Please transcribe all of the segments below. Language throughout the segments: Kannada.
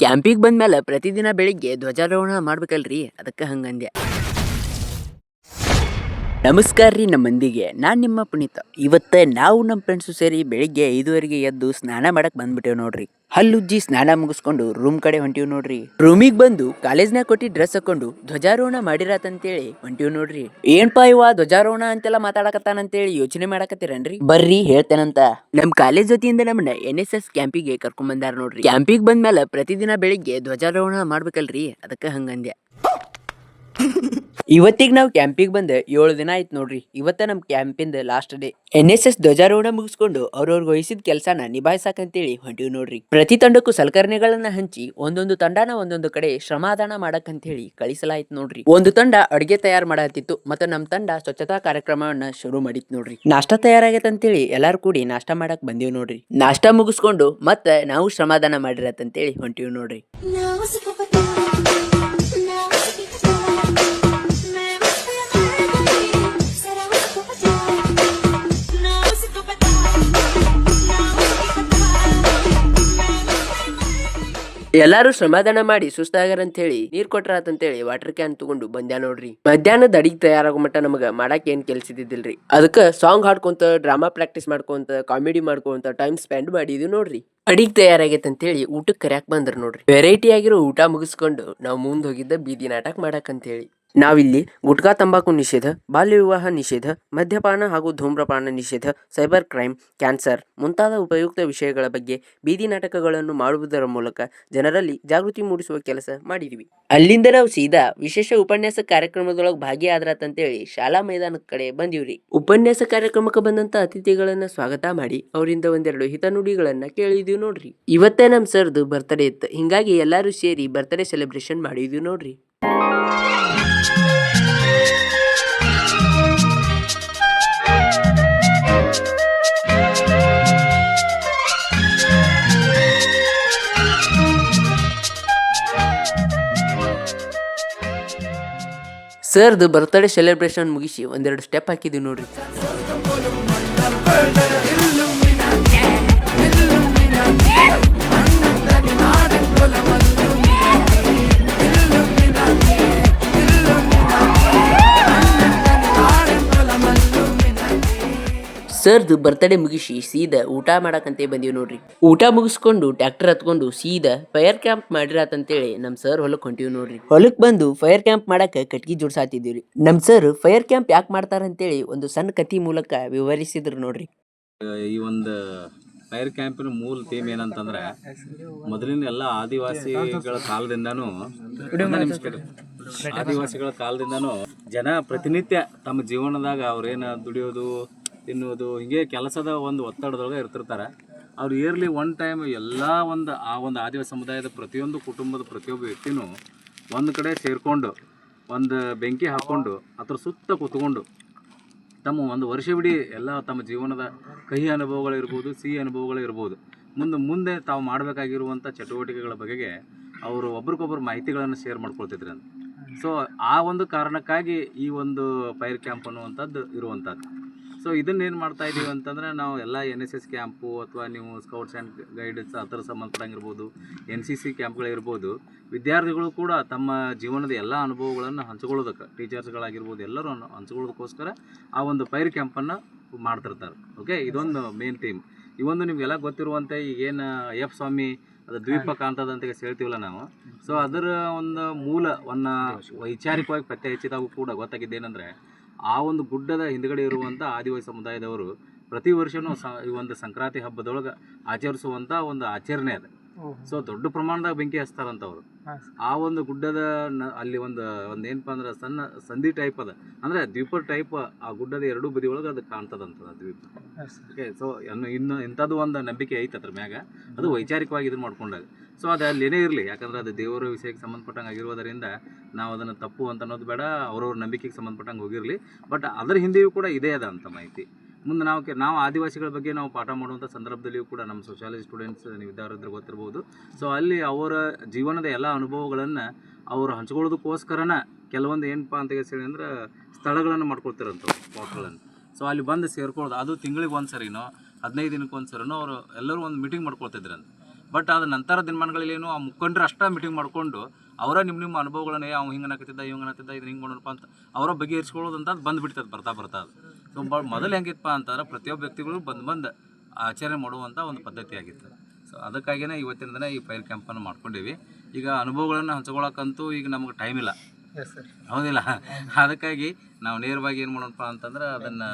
ಕ್ಯಾಂಪಿಗೆ ಬಂದ್ಮೇಲೆ ಪ್ರತಿದಿನ ಬೆಳಿಗ್ಗೆ ಧ್ವಜಾರೋಹಣ ಮಾಡ್ಬೇಕಲ್ರಿ, ಅದಕ್ಕೆ ಹಂಗಂದ್ಯ. ನಮಸ್ಕಾರ ರೀ ನಮ್ಮ ಮಂದಿಗೆ, ನಾನು ನಿಮ್ಮ ಪುನೀತ. ಇವತ್ತು ನಾವು ನಮ್ಮ ಫ್ರೆಂಡ್ಸು ಸೇರಿ ಬೆಳಿಗ್ಗೆ 5:30ಗೆ ಎದ್ದು ಸ್ನಾನ ಮಾಡಕ್ ಬಂದ್ಬಿಟ್ಟೇವ್ ನೋಡ್ರಿ. ಹಲ್ಲುಜ್ಜಿ ಸ್ನಾನ ಮುಗಿಸ್ಕೊಂಡು ರೂಮ್ ಕಡೆ ಹೊಂಟಿವ್ ನೋಡ್ರಿ. ರೂಮಿಗೆ ಬಂದು ಕಾಲೇಜ್ನಾಗ ಕೊಟ್ಟಿ ಡ್ರೆಸ್ ಹಾಕೊಂಡು ಧ್ವಜಾರೋಹಣ ಮಾಡಿರಾತಂತೇಳಿ ಹೊಂಟಿವ್ ನೋಡ್ರಿ. ಏನ್ಪಾ ಇವ ಧ್ವಜಾರೋಹಣ ಅಂತೆಲ್ಲ ಮಾತಾಡಕತ್ತಾನಂತೇಳಿ ಯೋಚನೆ ಮಾಡಕತ್ತೀರನ್ರಿ? ಬರ್ರಿ ಹೇಳ್ತೇನಂತ. ನಮ್ ಕಾಲೇಜ್ ವತಿಯಿಂದ ನಮ್ಮನ್ನ NSS ಕ್ಯಾಂಪಿಗೆ ಕರ್ಕೊಂಡ್ ಬಂದಾರ ನೋಡ್ರಿ. ಕ್ಯಾಂಪಿಗೆ ಬಂದ್ಮೇಲೆ ಪ್ರತಿದಿನ ಬೆಳಿಗ್ಗೆ ಧ್ವಜಾರೋಹಣ ಮಾಡ್ಬೇಕಲ್ರಿ, ಅದಕ್ಕೆ ಹಂಗಂದ್ಯ. ಇವತ್ತಿಗೆ ನಾವು ಕ್ಯಾಂಪಿಗೆ ಬಂದ 7 ದಿನ ಆಯ್ತು ನೋಡ್ರಿ. ಇವತ್ತ ನಮ್ ಕ್ಯಾಂಪಿಂದ ಲಾಸ್ಟ್ ಡೇ. NSS ಧ್ವಜಾರೋಹಣ ಮುಗಿಸ್ಕೊಂಡು ಅವ್ರವ್ರಿಗೆ ವಹಿಸಿದ ಕೆಲಸನ ನಿಭಾಯಿಸಾಕಂತೇಳಿ ಹೊಂಟಿವ್ ನೋಡ್ರಿ. ಪ್ರತಿ ತಂಡಕ್ಕೂ ಸಲಕರಣೆಗಳನ್ನ ಹಂಚಿ ಒಂದೊಂದು ತಂಡನ ಒಂದೊಂದು ಕಡೆ ಶ್ರಮದಾನ ಮಾಡಕಂತೇಳಿ ಕಳಿಸಲಾಯ್ತು ನೋಡ್ರಿ. ಒಂದು ತಂಡ ಅಡ್ಗೆ ತಯಾರು ಮಾಡತ್ತಿತ್ತು, ಮತ್ತೆ ನಮ್ ತಂಡ ಸ್ವಚ್ಛತಾ ಕಾರ್ಯಕ್ರಮವನ್ನ ಶುರು ಮಾಡಿತ್ ನೋಡ್ರಿ. ನಾಷ್ಟಾ ತಯಾರಾಗೈತಂತೇಳಿ ಎಲ್ಲಾರು ಕೂಡಿ ನಾಷ್ಟಾ ಮಾಡಕ್ ಬಂದೀವ್ ನೋಡ್ರಿ. ನಾಷ್ಟಾ ಮುಗಿಸ್ಕೊಂಡು ಮತ್ತೆ ನಾವು ಶ್ರಮದಾನ ಮಾಡಿರತ್ತಂತೇಳಿ ಹೊಂಟಿವ್ ನೋಡ್ರಿ. ಎಲ್ಲಾರು ಶ್ರಮದಾನ ಮಾಡಿ ಸುಸ್ತಾಗ್ಯಾರಂತ ಹೇಳಿ ನೀರ್ ಕೊಟ್ರಾತಂತೇಳಿ ವಾಟರ್ ಕ್ಯಾನ್ ತಗೊಂಡು ಬಂದ್ಯಾ ನೋಡ್ರಿ. ಮಧ್ಯಾಹ್ನದ ಅಡಿಗೆ ತಯಾರಾಗೋ ಮಟ್ಟ ನಮಗ ಮಾಡಕ್ ಏನ್ ಕೆಲ್ಸಿದ್ದಿಲ್ರಿ. ಅದಕ್ಕ ಸಾಂಗ್ ಹಾಡ್ಕೊಂತ, ಡ್ರಾಮಾ ಪ್ರಾಕ್ಟೀಸ್ ಮಾಡ್ಕೊಂತ, ಕಾಮಿಡಿ ಮಾಡ್ಕೊಂತ ಟೈಮ್ ಸ್ಪೆಂಡ್ ಮಾಡಿದ್ವಿ ನೋಡ್ರಿ. ಅಡಿಗೆ ತಯಾರಾಗೈತೆ ಅಂತೇಳಿ ಊಟಕ್ಕೆ ಕರ್ಯಾಕ್ ಬಂದ್ರ ನೋಡ್ರಿ. ವೆರೈಟಿ ಆಗಿರೋ ಊಟ ಮುಗಿಸ್ಕೊಂಡು ನಾವು ಮುಂದ್ ಹೋಗಿದ್ದ ಬೀದಿ ನಾಟಕ ಮಾಡಕಂತೇಳಿ. ನಾವಿಲ್ಲಿ ಗುಟ್ಕಾ ತಂಬಾಕು ನಿಷೇಧ, ಬಾಲ್ಯ ವಿವಾಹ ನಿಷೇಧ, ಮದ್ಯಪಾನ ಹಾಗೂ ಧೂಮ್ರಪಾನ ನಿಷೇಧ, ಸೈಬರ್ ಕ್ರೈಮ್, ಕ್ಯಾನ್ಸರ್ ಮುಂತಾದ ಉಪಯುಕ್ತ ವಿಷಯಗಳ ಬಗ್ಗೆ ಬೀದಿ ನಾಟಕಗಳನ್ನು ಮಾಡುವುದರ ಮೂಲಕ ಜನರಲ್ಲಿ ಜಾಗೃತಿ ಮೂಡಿಸುವ ಕೆಲಸ ಮಾಡಿದ್ವಿ. ಅಲ್ಲಿಂದ ನಾವು ಸೀದಾ ವಿಶೇಷ ಉಪನ್ಯಾಸ ಕಾರ್ಯಕ್ರಮದೊಳಗೆ ಭಾಗಿಯಾದ್ರಾತಂತೇಳಿ ಶಾಲಾ ಮೈದಾನದ ಕಡೆ ಬಂದಿವ್ರಿ. ಉಪನ್ಯಾಸ ಕಾರ್ಯಕ್ರಮಕ್ಕೆ ಬಂದಂತ ಅತಿಥಿಗಳನ್ನ ಸ್ವಾಗತ ಮಾಡಿ ಅವರಿಂದ ಒಂದೆರಡು ಹಿತನುಡಿಗಳನ್ನ ಕೇಳಿದ್ವಿ ನೋಡ್ರಿ. ಇವತ್ತೇ ನಮ್ ಸರ್ದು ಬರ್ತ್ಡೇ ಇತ್ತು, ಹಿಂಗಾಗಿ ಎಲ್ಲಾರು ಸೇರಿ ಬರ್ತ್ಡೇ ಸೆಲೆಬ್ರೇಷನ್ ಮಾಡಿದ್ವಿ ನೋಡ್ರಿ. ಸರ್ದು ಬರ್ತ್ಡೇ ಸೆಲೆಬ್ರೇಷನ್ ಮುಗಿಸಿ ಒಂದೆರಡು ಸ್ಟೆಪ್ ಹಾಕಿದ್ವಿ ನೋಡ್ರಿ. ಸರ್ದು ಬರ್ತ್ಡೇ ಮುಗಿಸಿ ಸೀದಾ ಊಟ ಮಾಡಕಂತೆ ಬಂದೀವಿ ನೋಡ್ರಿ. ಊಟ ಮುಗಿಸ್ಕೊಂಡು ಟ್ರ್ಯಾಕ್ಟರ್ ಹತ್ಕೊಂಡು ಸೀದಾ ಫೈರ್ ಕ್ಯಾಂಪ್ ಮಾಡಿರಾತಂತೇಳಿ ನಮ್ ಸರ್ ಹೊಲಕ್ ಹೊಂಟಿವ್ ನೋಡ್ರಿ. ಹೊಲಕ್ ಬಂದು ಫೈರ್ ಕ್ಯಾಂಪ್ ಮಾಡಕ ಕಟ್ಗಿ ಜೋಡ್ಸಾತಿದ್ದೀವ್ರಿ. ನಮ್ ಸರ್ ಫೈರ್ ಕ್ಯಾಂಪ್ ಯಾಕೆ ಮಾಡ್ತಾರಂತೇಳಿ ಒಂದು ಸಣ್ಣ ಕಥಿ ಮೂಲಕ ವಿವರಿಸಿದ್ರು ನೋಡ್ರಿ. ಈ ಒಂದು ಫೈರ್ ಕ್ಯಾಂಪಿನ ಮೂಲ ಥೀಮ್ ಏನಂತಂದ್ರೆ, ಮೊದಲಿನ ಎಲ್ಲ ಆದಿವಾಸಿಗಳ ಕಾಲದಿಂದನೂ ಜನ ಪ್ರತಿನಿತ್ಯ ತಮ್ಮ ಜೀವನದಾಗ ಅವ್ರೇನು ದುಡಿಯೋದು, ತಿನ್ನೋದು, ಹಿಂಗೆ ಕೆಲಸದ ಒಂದು ಒತ್ತಡದೊಳಗೆ ಇರ್ತಿರ್ತಾರೆ. ಅವ್ರು ಇಯರ್ಲಿ ಒನ್ ಟೈಮ್ ಎಲ್ಲ ಆ ಒಂದು ಆದಿವಾಸಿ ಸಮುದಾಯದ ಪ್ರತಿಯೊಂದು ಕುಟುಂಬದ ಪ್ರತಿಯೊಬ್ಬ ವ್ಯಕ್ತಿನೂ ಒಂದು ಕಡೆ ಸೇರಿಕೊಂಡು ಒಂದು ಬೆಂಕಿ ಹಾಕ್ಕೊಂಡು ಅದ್ರ ಸುತ್ತ ಕೂತ್ಕೊಂಡು ತಮ್ಮ ಒಂದು ವರ್ಷವಿಡೀ ಎಲ್ಲ ತಮ್ಮ ಜೀವನದ ಕಹಿ ಅನುಭವಗಳಿರ್ಬೋದು, ಸಿಹಿ ಅನುಭವಗಳಿರ್ಬೋದು, ಮುಂದೆ ತಾವು ಮಾಡಬೇಕಾಗಿರುವಂಥ ಚಟುವಟಿಕೆಗಳ ಬಗೆಗೆ ಅವರು ಒಬ್ರಿಗೊಬ್ಬರು ಮಾಹಿತಿಗಳನ್ನು ಶೇರ್ ಮಾಡ್ಕೊಳ್ತಿದ್ರು ಅಂತ. ಸೊ ಆ ಒಂದು ಕಾರಣಕ್ಕಾಗಿ ಈ ಒಂದು ಫೈರ್ ಕ್ಯಾಂಪ್ ಅನ್ನುವಂಥದ್ದು ಇರುವಂಥದ್ದು. ಸೊ ಇದನ್ನೇನು ಮಾಡ್ತಾ ಇದ್ದೀವಿ ಅಂತಂದರೆ, ನಾವು ಎಲ್ಲ NSS ಕ್ಯಾಂಪು ಅಥವಾ ನೀವು ಸ್ಕೌಟ್ಸ್ ಆ್ಯಂಡ್ ಗೈಡ್ಸ್ ಆ ಥರ ಸಂಬಂಧಪಟ್ಟಂಗಿರ್ಬೋದು, NCC ಕ್ಯಾಂಪ್ಗಳಿರ್ಬೋದು, ವಿದ್ಯಾರ್ಥಿಗಳು ಕೂಡ ತಮ್ಮ ಜೀವನದ ಎಲ್ಲ ಅನುಭವಗಳನ್ನು ಹಂಚ್ಕೊಳ್ಳೋದಕ್ಕೆ, ಟೀಚರ್ಸ್ಗಳಾಗಿರ್ಬೋದು ಎಲ್ಲರೂ ಹಂಚ್ಕೊಳ್ಳೋದಕ್ಕೋಸ್ಕರ ಆ ಒಂದು ಫೈರ್ ಕ್ಯಾಂಪನ್ನು ಮಾಡ್ತಿರ್ತಾರೆ. ಓಕೆ, ಇದೊಂದು ಮೇನ್ ಥೀಮ್. ಇವೊಂದು ನಿಮಗೆಲ್ಲ ಗೊತ್ತಿರುವಂತೆ ಈಗೇನು ಅಯ್ಯಪ್ಪ ಸ್ವಾಮಿ ಅದು ದ್ವೀಪ ಕಾಣ್ತದೆ ಅಂತ ಹೇಳ್ತೀವಲ್ಲ ನಾವು. ಸೊ ಅದರ ಒಂದು ಮೂಲವನ್ನು ವೈಚಾರಿಕವಾಗಿ ಪತ್ತೆ ಹಚ್ಚಿದಾಗೂ ಕೂಡ ಗೊತ್ತಾಗಿದ್ದೇನೆಂದರೆ, ಆ ಒಂದು ಗುಡ್ಡದ ಹಿಂದ್ಗಡೆ ಇರುವಂಥ ಆದಿವಾಸಿ ಸಮುದಾಯದವರು ಪ್ರತಿ ವರ್ಷವೂ ಈ ಒಂದು ಸಂಕ್ರಾಂತಿ ಹಬ್ಬದೊಳಗೆ ಆಚರಿಸುವಂಥ ಒಂದು ಆಚರಣೆ ಅದು. ಸೊ ದೊಡ್ಡ ಪ್ರಮಾಣದಾಗ ಬೆಂಕಿ ಹಚ್ತಾರಂತವ್ರು. ಆ ಒಂದು ಗುಡ್ಡದ ಅಲ್ಲಿ ಒಂದು ಏನಪ್ಪ ಅಂದ್ರೆ ಸಣ್ಣ ಸಂಧಿ ಟೈಪ್ ಅದ, ಅಂದರೆ ದ್ವೀಪ ಟೈಪ್ ಆ ಗುಡ್ಡದ ಎರಡೂ ಬದಿ ಒಳಗೆ ಅದು ಕಾಣ್ತದಂತ ದ್ವೀಪ. ಓಕೆ, ಸೊ ಇನ್ನು ಇಂಥದ್ದು ಒಂದು ನಂಬಿಕೆ ಐತೆ ಅದ್ರ ಮ್ಯಾಗ, ಅದು ವೈಚಾರಿಕವಾಗಿ ಇದನ್ನು ಮಾಡ್ಕೊಂಡಾಗ. ಸೊ ಅದು ಅಲ್ಲಿ ಏನೇ ಇರಲಿ, ಯಾಕಂದ್ರೆ ಅದು ದೇವರ ವಿಷಯಕ್ಕೆ ಸಂಬಂಧಪಟ್ಟಂಗೆ ಆಗಿರೋದರಿಂದ ನಾವು ಅದನ್ನು ತಪ್ಪು ಅಂತ ಅನ್ನೋದು ಬೇಡ, ಅವ್ರವ್ರ ನಂಬಿಕೆಗೆ ಸಂಬಂಧಪಟ್ಟಂಗೆ ಹೋಗಿರಲಿ. ಬಟ್ ಅದರ ಹಿಂದೆಯೂ ಕೂಡ ಇದೇ ಅದ ಅಂತ ಮಾಹಿತಿ. ಮುಂದೆ ನಾವು ಆದಿವಾಸಿಗಳ ಬಗ್ಗೆ ನಾವು ಪಾಠ ಮಾಡುವಂಥ ಸಂದರ್ಭದಲ್ಲಿಯೂ ಕೂಡ ನಮ್ಮ ಸೋಷಿಯಾಲಜಿ ಸ್ಟೂಡೆಂಟ್ಸ್ ವಿದ್ಯಾರ್ಥಿಗಳು ಗೊತ್ತಿರ್ಬೋದು. ಸೊ ಅಲ್ಲಿ ಅವರ ಜೀವನದ ಎಲ್ಲ ಅನುಭವಗಳನ್ನು ಅವರು ಹಂಚ್ಕೊಳ್ಳೋದಕ್ಕೋಸ್ಕರನ ಕೆಲವೊಂದು ಏನಪ್ಪ ಅಂತ ಹೇಳಿ ಅಂದ್ರೆ ಸ್ಥಳಗಳನ್ನು ಮಾಡ್ಕೊಳ್ತಿರಂಥವ್ರು, ಸ್ಪಾಟ್ಗಳನ್ನು. ಸೊ ಅಲ್ಲಿ ಬಂದು ಸೇರ್ಕೊಳ್ಳೋದು, ಅದು ತಿಂಗಳಿಗೆ ಒಂದು ಸರಿನೋ 15 ದಿನಕ್ಕೆ ಒಂದು ಸರಿನೋ ಅವರು ಎಲ್ಲರೂ ಒಂದು ಮೀಟಿಂಗ್ ಮಾಡ್ಕೊಳ್ತಿದ್ರಂತ. ಬಟ್ ಅದು ನಂತರ ದಿನಮಾನಗಳಲ್ಲಿ ಏನು ಆ ಮುಖಂಡರು ಅಷ್ಟೇ ಮೀಟಿಂಗ್ ಮಾಡಿಕೊಂಡು ಅವರ ನಿಮ್ಮ ಅನುಭವಗಳನ್ನೇ ಅವ್ನು ಹಿಂಗೆ ಅನ್ನಕತ್ತಿದ್ದ ಇವಂಗೆ ಅನ್ನತ್ತಿದ್ದ ಇದು ಹಿಂಗೆ ಮಾಡೋಣಪ್ಪ ಅಂತ ಅವರ ಬಗೆಹರಿಸ್ಕೊಳ್ಳೋದಂತ ಅದು ಬಂದುಬಿಡ್ತದೆ ಬರ್ತಾ ಅದು. ಸೊ ಮೊದಲು ಹೆಂಗಿತ್ತಪ್ಪ ಅಂತಂದ್ರೆ ಪ್ರತಿಯೊಬ್ಬ ವ್ಯಕ್ತಿಗಳು ಬಂದು ಆಚರಣೆ ಮಾಡುವಂಥ ಒಂದು ಪದ್ಧತಿ ಆಗಿತ್ತು. ಸೊ ಅದಕ್ಕಾಗಿಯೇ ಇವತ್ತಿನ ದಿನ ಈ ಫೈರ್ ಕ್ಯಾಂಪನ್ನು ಮಾಡ್ಕೊಂಡೀವಿ. ಈಗ ಅನುಭವಗಳನ್ನು ಹಂಚ್ಕೊಳ್ಳೋಕ್ಕಂತೂ ಈಗ ನಮಗೆ ಟೈಮ್ ಇಲ್ಲ, ಹೌದಿಲ್ಲ? ಅದಕ್ಕಾಗಿ ನಾವು ನೇರವಾಗಿ ಏನು ಮಾಡೋಣಪ್ಪ ಅಂತಂದ್ರೆ ಅದನ್ನು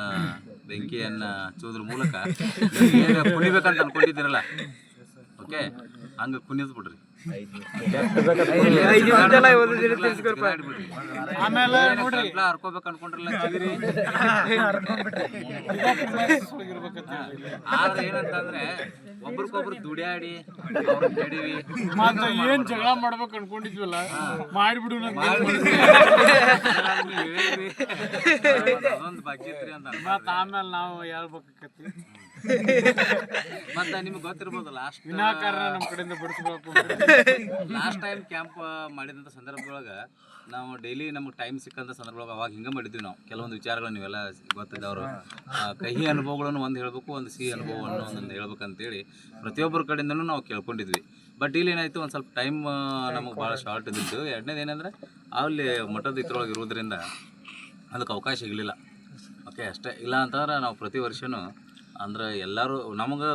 ಬೆಂಕಿಯನ್ನು ಹಚ್ಚೋದ್ರ ಮೂಲಕ ಕುಣಿಬೇಕಂತ ಅನ್ಕೊಂಡಿದ್ದೀರಲ್ಲ, ಓಕೆ, ಹಂಗೆ ಕುಣಿದ್ ಬಿಡ್ರಿ. ಹರ್ಕೋಬೇಕು ಅನ್ಕೊಂಡ್ರಲ್ಲ ಆದ್ರೆ ಏನಂತಂದ್ರೆ ಒಬ್ರಿಗೊಬ್ರು ದುಡಿಯಾಡಿ ಏನ್ ಜಗಳ ಮಾಡ್ಬೇಕು ಅನ್ಕೊಂಡಿದ್ವಲ್ಲ ಮಾಡಿಬಿಡು ಅದೊಂದು ಭಾಗ್ಯ ಐತ್ರಿ ಅಂತ. ಮತ್ತ ಆಮೇಲೆ ನಾವು ಹೇಳ್ಬೇಕಾಕತಿ ಮತ್ತೆ ನಿಮ್ಗೆ ಗೊತ್ತಿರ್ಬೋದು ವಿನಾಕಾರಣ ನಮ್ಮ ಕಡೆಯಿಂದ ಬಿಡಿಸ್ಬೇಕು. ಲಾಸ್ಟ್ ಟೈಮ್ ಕ್ಯಾಂಪ್ ಮಾಡಿದಂಥ ಸಂದರ್ಭದೊಳಗೆ ನಾವು ಡೈಲಿ ನಮ್ಗೆ ಟೈಮ್ ಸಿಕ್ಕಂಥ ಸಂದರ್ಭದೊಳಗೆ ಅವಾಗ ಹಿಂಗೆ ಮಾಡಿದ್ವಿ ನಾವು. ಕೆಲವೊಂದು ವಿಚಾರಗಳು ನೀವೆಲ್ಲ ಗೊತ್ತಿದ್ದವರು ಕಹಿ ಅನುಭವಗಳನ್ನು ಒಂದು ಹೇಳಬೇಕು, ಒಂದು ಸಿಹಿ ಅನುಭವವನ್ನು ಒಂದೊಂದು ಹೇಳ್ಬೇಕಂತೇಳಿ ಪ್ರತಿಯೊಬ್ಬರ ಕಡೆಯಿಂದನೂ ನಾವು ಕೇಳ್ಕೊಂಡಿದ್ವಿ. ಬಟ್ ಇಲ್ಲಿ ಏನಾಯಿತು, ಒಂದು ಸ್ವಲ್ಪ ಟೈಮ್ ನಮಗೆ ಭಾಳ ಶಾರ್ಟ್ ಇದ್ದಿದ್ದು. ಎರಡನೇದು ಏನಂದರೆ ಅಲ್ಲಿ ಮಠದ ಇದ್ರೊಳಗೆ ಇರೋದ್ರಿಂದ ಅದಕ್ಕೆ ಅವಕಾಶ ಸಿಗಲಿಲ್ಲ, ಓಕೆ ಅಷ್ಟೇ. ಇಲ್ಲ ಅಂತಂದ್ರೆ ನಾವು ಪ್ರತಿ ವರ್ಷವೂ ಅಂದ್ರೆ ಎಲ್ಲರೂ ನಮಗೆ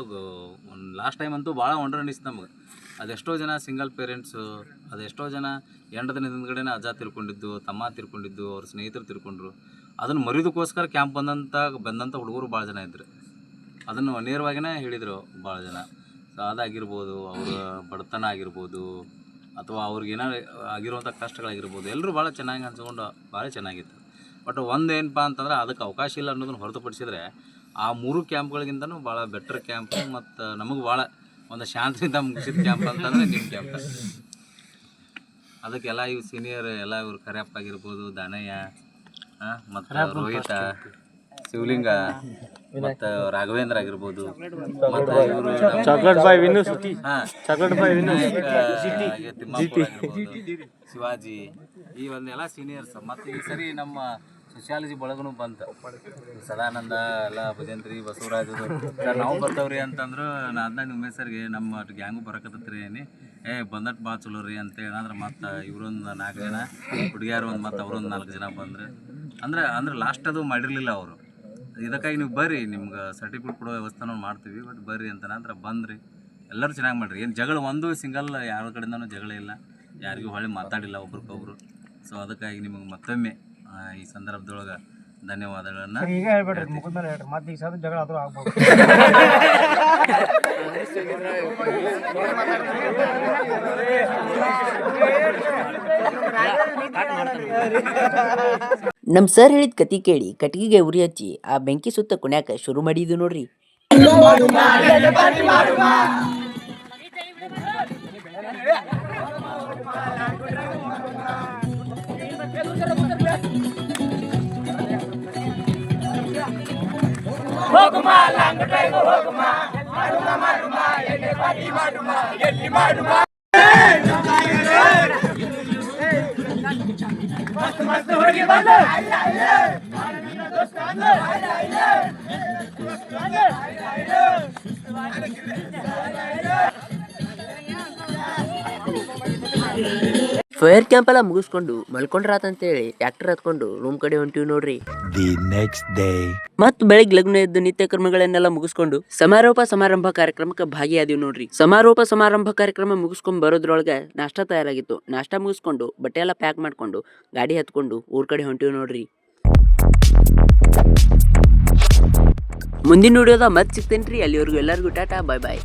ಒಂದು ಲಾಸ್ಟ್ ಟೈಮ್ ಅಂತೂ ಭಾಳ ವಂಡರ್ ಅನಿಸ್ತು ನಮಗೆ. ಅದೆಷ್ಟೋ ಜನ ಸಿಂಗಲ್ ಪೇರೆಂಟ್ಸು, ಅದೆಷ್ಟೋ ಜನ ಎಂಟು ದಿನದ ಹಿಂದ್ಗಡೆನೇ ಅಜ್ಜ ತಿರ್ಕೊಂಡಿದ್ದು, ತಮ್ಮ ತಿರ್ಕೊಂಡಿದ್ದು, ಅವ್ರ ಸ್ನೇಹಿತರು ತಿರ್ಕೊಂಡ್ರು. ಅದನ್ನು ಮರಿದಕ್ಕೋಸ್ಕರ ಕ್ಯಾಂಪ್ ಬಂದಂಥ ಹುಡುಗರು ಭಾಳ ಜನ ಇದ್ದರು. ಅದನ್ನು ನೇರವಾಗಿಯೇ ಹೇಳಿದರು ಭಾಳ ಜನ. ಸೊ ಅದಾಗಿರ್ಬೋದು, ಅವರ ಬಡತನ ಆಗಿರ್ಬೋದು, ಅಥವಾ ಅವ್ರಿಗೇನೋ ಆಗಿರುವಂಥ ಕಷ್ಟಗಳಾಗಿರ್ಬೋದು, ಎಲ್ಲರೂ ಭಾಳ ಚೆನ್ನಾಗಿ ಹಂಚ್ಕೊಂಡು ಭಾಳ ಚೆನ್ನಾಗಿತ್ತು. ಬಟ್ ಒಂದು ಏನಪ್ಪ ಅಂತಂದ್ರೆ ಅದಕ್ಕೆ ಅವಕಾಶ ಇಲ್ಲ ಅನ್ನೋದನ್ನು ಹೊರತುಪಡಿಸಿದ್ರೆ ಆ 3 ಕ್ಯಾಂಪ್ಗಳಿಗಿಂತನೂ ಭಾಳ ಬೆಟರ್ ಕ್ಯಾಂಪು ಮತ್ತು ನಮಗೆ ಭಾಳ ಒಂದು ಶಾಂತಿಯಿಂದ ಮುಗಿಸಿದ ಕ್ಯಾಂಪ್ ಅಂತಂದರೆ ನಿಮ್ಮ ಕ್ಯಾಂಪ್. ಅದಕ್ಕೆಲ್ಲ ಇವು ಸೀನಿಯರ್ ಎಲ್ಲ ಇವ್ರು ಕರ್ಯಪ್ಪ ಆಗಿರ್ಬೋದು, ದಾನಯ್ಯ ಮತ್ತು ರೋಹಿತ, ಶಿವಲಿಂಗ ಮತ್ತು ರಾಘವೇಂದ್ರ ಆಗಿರ್ಬೋದು, ಮತ್ತು ಇವರು ಚಾಕ್ಲೇಟ್ ಬಾಯ್ ವಿನು ತಿಮ್ಮಾಪುರ ಆಗಿರ್ಬೋದು, ಶಿವಾಜಿ, ಈ ಒಂದೆಲ್ಲ ಸೀನಿಯರ್ಸ್. ಮತ್ತು ಈ ಸರಿ ನಮ್ಮ ಸೋಷಿಯಾಲಜಿ ಬಳಗನೂ ಬಂತು. ಸದಾನಂದ ಎಲ್ಲ ಭಜಂತ್ರಿ, ಬಸವರಾಜ್ ಸರ್ ನಾವು ಬರ್ತವ್ರಿ ಅಂತಂದ್ರು. ಅದನ್ನ ಉಮೇಶ್ ಸರ್ಗೆ ನಮ್ಮ ಗ್ಯಾಂಗು ಬರಕತ್ತತ್ರಿ ಬಂದಟ್ಟು ಭಾಳ ಚಲೋ ರೀ ಅಂತೇಳಿ. ಅಂದ್ರೆ ಮತ್ತು ಇವರೊಂದು 4 ಜನ ಹುಡುಗಿಯಾರು ಒಂದು ಮತ್ತು ಅವರೊಂದು 4 ಜನ ಬಂದ್ರೆ ಅಂದ್ರೆ ಲಾಸ್ಟ್ ಅದು ಮಾಡಿರಲಿಲ್ಲ ಅವರು. ಇದಕ್ಕಾಗಿ ನೀವು ಬರ್ರಿ, ನಿಮ್ಗೆ ಸರ್ಟಿಫಿಕೇಟ್ ಕೊಡೋ ವ್ಯವಸ್ಥೆನೂ ಮಾಡ್ತೀವಿ, ಬಟ್ ಬರ್ರಿ ಅಂತ ಅಂದ್ರೆ ಬಂದ್ರಿ. ಎಲ್ಲರೂ ಚೆನ್ನಾಗಿ ಮಾಡಿರಿ. ಏನು ಜಗಳ ಒಂದು ಸಿಂಗಲ್ ಯಾರ ಕಡೆಯಿಂದನೂ ಜಗಳ ಇಲ್ಲ, ಯಾರಿಗೂ ಹೊಳ್ಳಿ ಮಾತಾಡಿಲ್ಲ ಒಬ್ರಿಗೊಬ್ರು. ಸೊ ಅದಕ್ಕಾಗಿ ನಿಮಗೆ ಮತ್ತೊಮ್ಮೆ ಈ ಸಂದರ್ಭದೊಳಗೆ ಧನ್ಯವಾದಗಳನ್ನು. ಈಗ ಹೇಳ್ಬೇಡ್ರಿ, ಮುಖದ ಮೇಲೆ ಹೇಳ್ರಿ, ಮತ್ತೆ ಈಗ ಜಗಳ ಆದ್ರೂ ಆಗ್ಬೋದು. ನಮ್ ಸರ್ ಹೇಳಿದ ಕತಿ ಕೇಳಿ ಕಟ್ಟಿಗೆಗೆ ಉರಿ ಹಚ್ಚಿ ಆ ಬೆಂಕಿ ಸುತ್ತ ಕುಣ್ಯಾಕ ಶುರು ಮಾಡಿದ್ದು ನೋಡ್ರಿ. ಫೈರ್ ಕ್ಯಾಂಪ್ ಎಲ್ಲ ಮುಗಿಸ್ಕೊಂಡು ಮಲ್ಕೊಂಡ್ರಾತಂತೇಳಿ ಟ್ರ್ಯಾಕ್ಟರ್ ಹತ್ಕೊಂಡು ರೂಮ್ ಕಡೆ ಹೊಂಟಿವಿ ನೋಡ್ರಿ. ಮತ್ ಬೆಳಿಗ್ಗೆ ಲಗ್ನ ಎದ್ದು ನಿತ್ಯ ಕರ್ಮಗಳನ್ನೆಲ್ಲ ಮುಗಿಸ್ಕೊಂಡು ಸಮಾರಂಭ ಕಾರ್ಯಕ್ರಮಕ್ಕೆ ಭಾಗಿಯಾದೀವಿ ನೋಡ್ರಿ. ಸಮಾರಂಭ ಕಾರ್ಯಕ್ರಮ ಮುಗಿಸ್ಕೊಂಡ್ ಬರೋದ್ರೊಳಗೆ ನಾಷ್ಟಾ ತಯಾರಾಗಿತ್ತು. ನಾಷ್ಟಾ ಮುಗಿಸ್ಕೊಂಡು ಬಟ್ಟೆ ಎಲ್ಲ ಪ್ಯಾಕ್ ಮಾಡ್ಕೊಂಡು ಗಾಡಿ ಹತ್ಕೊಂಡು ಊರ್ ಕಡೆ ಹೊಂಟಿವಿ ನೋಡ್ರಿ. ಮುಂದಿನ ವಿಡಿಯೋದ ಮತ್ತೆ ಸಿಗ್ತೇನ್ರಿ. ಅಲ್ಲಿವರೆಗೂ ಎಲ್ಲರಿಗೂ ಟಾಟಾ, ಬಾಯ್ ಬಾಯ್.